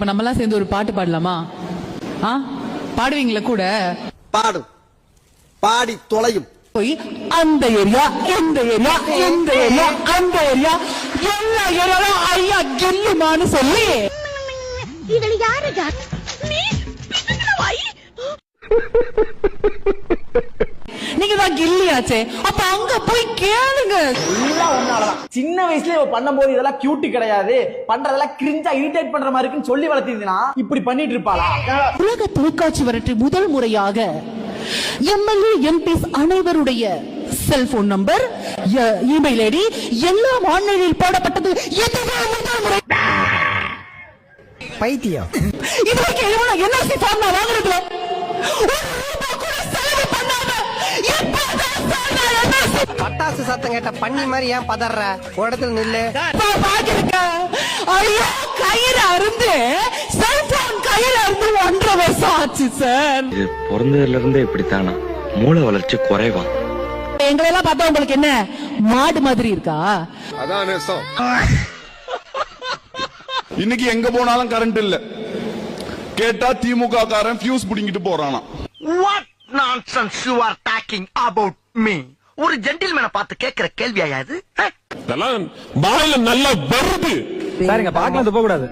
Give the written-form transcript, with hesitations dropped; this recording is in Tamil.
இப்ப நம்ம எல்லாம் சேர்ந்து ஒரு பாட்டு பாடலாமா? பாடுவீங்களா கூட? பாடு, பாடி தொலையும். போய் அந்த ஏரியா, இந்த ஏரியா, இந்த ஏரியா, அந்த ஏரியா, எல்லா ஏரியாவும் ஐயா கில்லுமான்னு சொல்லி இவள யாருடா நீ? நீங்க தான் கில்லியாச்சே, அப்ப அங்க போய் கேளுங்க. எல்லாம் ஒன்னாலதான். சின்ன வயசுல இவ பண்ணும்போது இதெல்லாம் கியூட் கிடையாது, பண்றதெல்லாம் கிரிஞ்சா இரிட்டேட் பண்ற மாதிரி இருக்குன்னு சொல்லி வளர்த்தீங்கன்னா இப்படி பண்ணிட்டு இருப்பாளா? உலக தொலைக்காட்சி வரட்டு முதல் முறையாக எம்எல்ஏ எம்பிஸ் அனைவருடைய செல்போன் நம்பர், இமெயில் ஐடி எல்லாம் ஆன்லைனில் போடப்பட்டது. இதுதான் முதல் முறை. பைத்தியம். இதுக்கு எவ்வளவு என்ஆர்சி ஃபார்ம் வாங்குறதுல பட்டாசு சத்தம் கேட்ட பண்ணி மாதிரி ஏன் பதற? ஒரு இடத்துல நில்லு. ஐயோ, கயிறு அருந்து செல்போன் கயிறு அருந்து 1.5 வருஷம் ஆச்சு சார். இது பிறந்ததுல இருந்தே இப்படித்தானா? மூளை வளர்ச்சி குறைவா? எங்களை எல்லாம் பார்த்தா உங்களுக்கு என்ன மாடு மாதிரி இருக்கா? அதான் நேசம். இன்னைக்கு எங்க போனாலும் கரண்ட் இல்ல. கேட்டா திமுக காரன் ஃபியூஸ் புடிங்கிட்டு போறானா. What nonsense you are talking about me? ஒரு ஜென்டில்மேனை பார்த்து கேட்கிற கேள்வியா இது? இதெல்லாம் வாயில நல்லா வருது. சார், இங்க பார்க்கலாம் போக கூடாது.